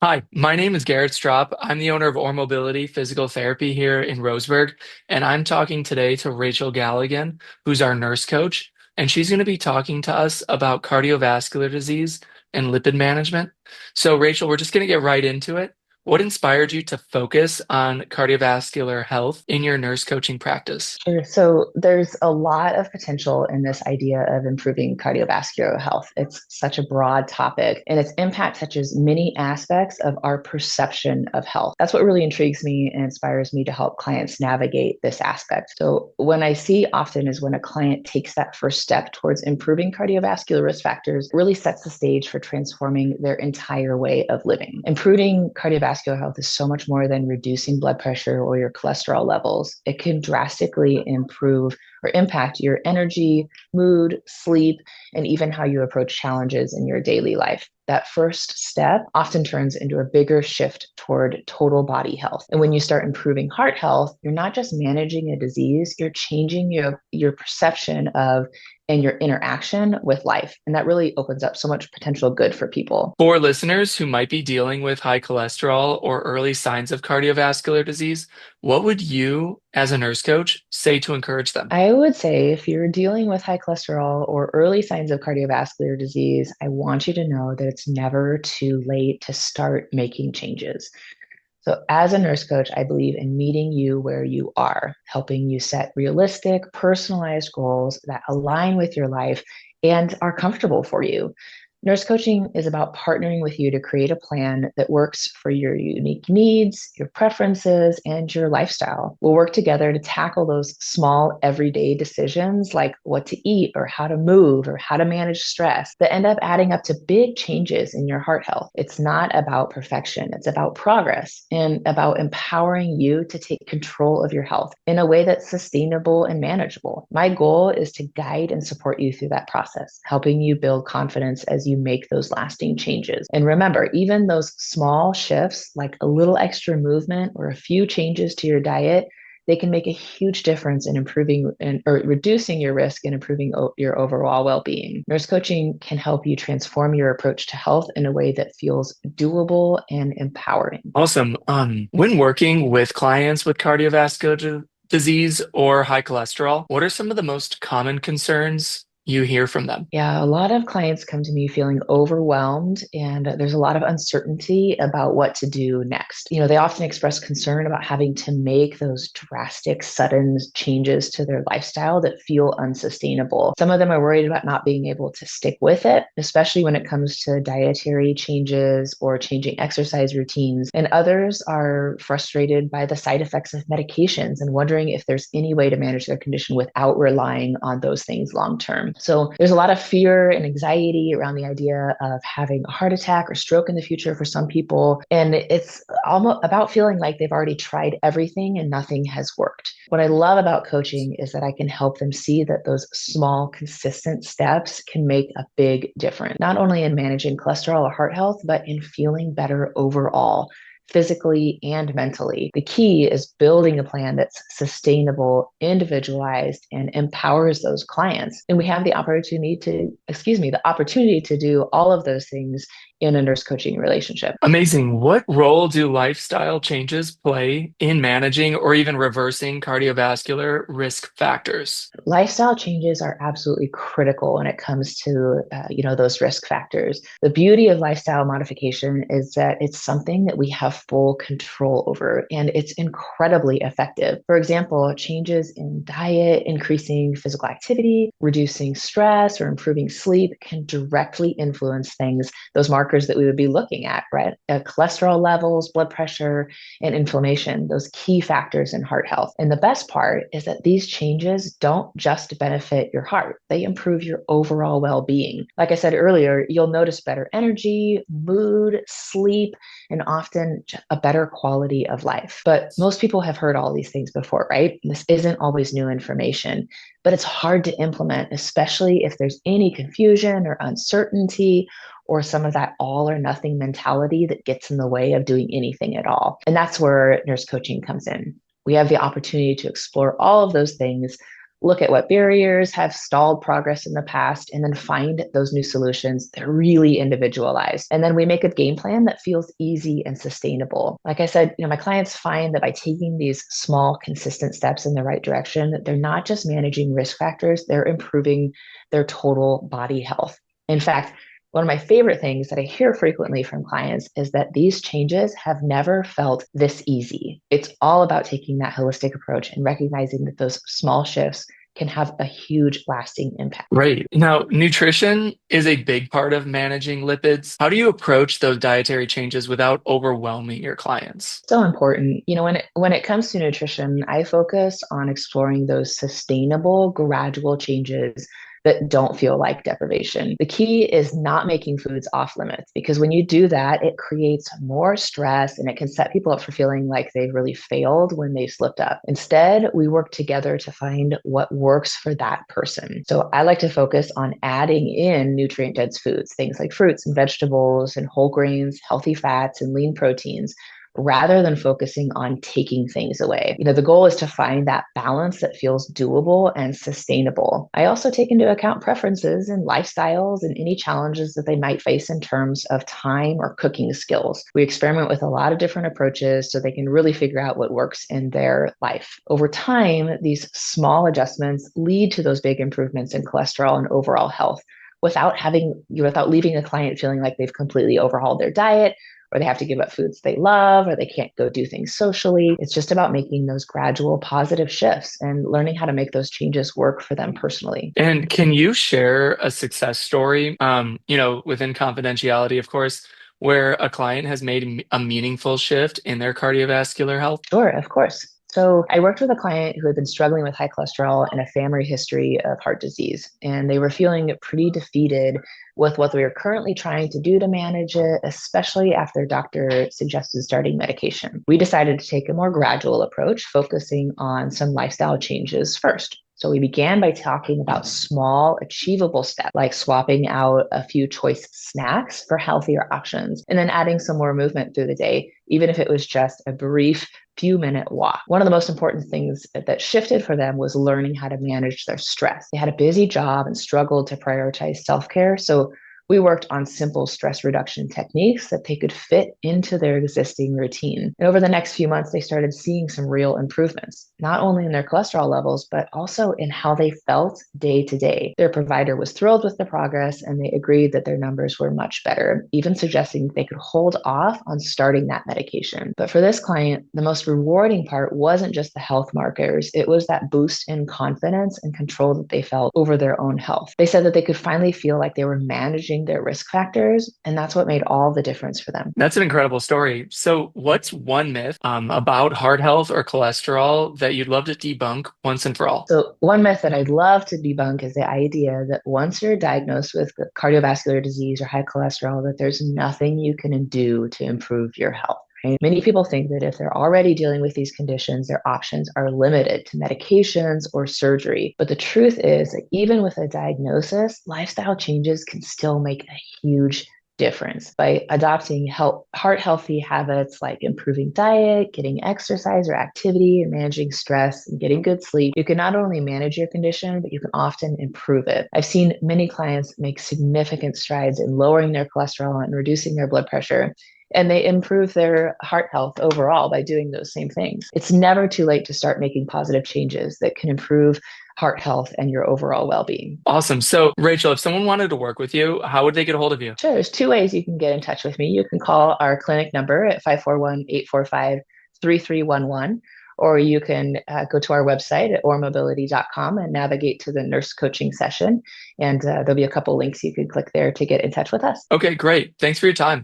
Hi, my name is Garrett Stroup. I'm the owner of OrMobility Physical Therapy here in Roseburg, and I'm talking today to Rachel Galligan, who's our nurse coach, and she's going to be talking to us about cardiovascular disease and lipid management. So, Rachel, we're just going to get right into it. What inspired you to focus on cardiovascular health in your nurse coaching practice? Sure. So there's a lot of potential in this idea of improving cardiovascular health. It's such a broad topic, and its impact touches many aspects of our perception of health. That's what really intrigues me and inspires me to help clients navigate this aspect. So when I see often is when a client takes that first step towards improving cardiovascular risk factors, really sets the stage for transforming their entire way of living. Improving cardiovascular health is so much more than reducing blood pressure or your cholesterol levels. It can drastically improve or impact your energy, mood, sleep, and even how you approach challenges in your daily life. That first step often turns into a bigger shift toward total body health. And when you start improving heart health, you're not just managing a disease, you're changing your perception of and your interaction with life. And that really opens up so much potential good for people. For listeners who might be dealing with high cholesterol or early signs of cardiovascular disease, what would you, as a nurse coach, say to encourage them? I would say if you're dealing with high cholesterol or early signs of cardiovascular disease, I want you to know that it's never too late to start making changes. So, as a nurse coach, I believe in meeting you where you are, helping you set realistic, personalized goals that align with your life and are comfortable for you. Nurse coaching is about partnering with you to create a plan that works for your unique needs, your preferences, and your lifestyle. We'll work together to tackle those small everyday decisions like what to eat or how to move or how to manage stress that end up adding up to big changes in your heart health. It's not about perfection, it's about progress and about empowering you to take control of your health in a way that's sustainable and manageable. My goal is to guide and support you through that process, helping you build confidence as you make those lasting changes. And remember, even those small shifts, like a little extra movement or a few changes to your diet, they can make a huge difference in improving and or reducing your risk and improving your overall well-being. Nurse coaching can help you transform your approach to health in a way that feels doable and empowering. Awesome. When working with clients with disease or high cholesterol, what are some of the most common concerns you hear from them? Yeah, a lot of clients come to me feeling overwhelmed, and there's a lot of uncertainty about what to do next. They often express concern about having to make those drastic, sudden changes to their lifestyle that feel unsustainable. Some of them are worried about not being able to stick with it, especially when it comes to dietary changes or changing exercise routines. And others are frustrated by the side effects of medications and wondering if there's any way to manage their condition without relying on those things long term. So there's a lot of fear and anxiety around the idea of having a heart attack or stroke in the future for some people. And it's almost about feeling like they've already tried everything and nothing has worked. What I love about coaching is that I can help them see that those small, consistent steps can make a big difference, not only in managing cholesterol or heart health, but in feeling better overall, physically and mentally. The key is building a plan that's sustainable, individualized, and empowers those clients. And we have the opportunity to do all of those things in a nurse coaching relationship. Amazing. What role do lifestyle changes play in managing or even reversing cardiovascular risk factors? Lifestyle changes are absolutely critical when it comes to those risk factors. The beauty of lifestyle modification is that it's something that we have full control over, and it's incredibly effective. For example, changes in diet, increasing physical activity, reducing stress, or improving sleep can directly influence those markers that we would be looking at, right? Cholesterol levels, blood pressure, and inflammation, those key factors in heart health. And the best part is that these changes don't just benefit your heart, they improve your overall well being. Like I said earlier, you'll notice better energy, mood, sleep, and often a better quality of life. But most people have heard all these things before, right? This isn't always new information, but it's hard to implement, especially if there's any confusion or uncertainty or some of that all or nothing mentality that gets in the way of doing anything at all. And that's where nurse coaching comes in. We have the opportunity to explore all of those things look at what barriers have stalled progress in the past, and then find those new solutions. They're really individualized. And then we make a game plan that feels easy and sustainable. Like I said, my clients find that by taking these small, consistent steps in the right direction, they're not just managing risk factors, they're improving their total body health. In fact, one of my favorite things that I hear frequently from clients is that these changes have never felt this easy. It's all about taking that holistic approach and recognizing that those small shifts can have a huge lasting impact. Right. Now, nutrition is a big part of managing lipids. How do you approach those dietary changes without overwhelming your clients? So important. When it comes to nutrition, I focus on exploring those sustainable, gradual changes that don't feel like deprivation. The key is not making foods off limits, because when you do that, it creates more stress and it can set people up for feeling like they've really failed when they slipped up. Instead, we work together to find what works for that person. So I like to focus on adding in nutrient dense foods, things like fruits and vegetables and whole grains, healthy fats and lean proteins, rather than focusing on taking things away. The goal is to find that balance that feels doable and sustainable. I also take into account preferences and lifestyles and any challenges that they might face in terms of time or cooking skills. We experiment with a lot of different approaches so they can really figure out what works in their life. Over time, these small adjustments lead to those big improvements in cholesterol and overall health without leaving a client feeling like they've completely overhauled their diet, or they have to give up foods they love, or they can't go do things socially. It's just about making those gradual positive shifts and learning how to make those changes work for them personally. And can you share a success story, within confidentiality, of course, where a client has made a meaningful shift in their cardiovascular health? Sure, of course. So I worked with a client who had been struggling with high cholesterol and a family history of heart disease, and they were feeling pretty defeated with what we were currently trying to do to manage it, especially after their doctor suggested starting medication. We decided to take a more gradual approach, focusing on some lifestyle changes first. So we began by talking about small, achievable steps, like swapping out a few choice snacks for healthier options, and then adding some more movement through the day, even if it was just a brief few-minute walk. One of the most important things that shifted for them was learning how to manage their stress. They had a busy job and struggled to prioritize self-care. So we worked on simple stress reduction techniques that they could fit into their existing routine. And over the next few months, they started seeing some real improvements, not only in their cholesterol levels, but also in how they felt day to day. Their provider was thrilled with the progress, and they agreed that their numbers were much better, even suggesting they could hold off on starting that medication. But for this client, the most rewarding part wasn't just the health markers, it was that boost in confidence and control that they felt over their own health. They said that they could finally feel like they were managing their risk factors, and that's what made all the difference for them. That's an incredible story. So, what's one myth about heart health or cholesterol that you'd love to debunk once and for all? So, one myth that I'd love to debunk is the idea that once you're diagnosed with cardiovascular disease or high cholesterol, that there's nothing you can do to improve your health. Right? Many people think that if they're already dealing with these conditions, their options are limited to medications or surgery. But the truth is that even with a diagnosis, lifestyle changes can still make a huge difference. By adopting heart healthy habits like improving diet, getting exercise or activity, and managing stress and getting good sleep, you can not only manage your condition, but you can often improve it. I've seen many clients make significant strides in lowering their cholesterol and reducing their blood pressure, and they improve their heart health overall by doing those same things. It's never too late to start making positive changes that can improve heart health and your overall well-being. Awesome. So, Rachel, if someone wanted to work with you, how would they get a hold of you? Sure, there's two ways you can get in touch with me. You can call our clinic number at 541-845-3311, or you can go to our website at ormobility.com and navigate to the nurse coaching session. And there'll be a couple links you can click there to get in touch with us. Okay, great. Thanks for your time.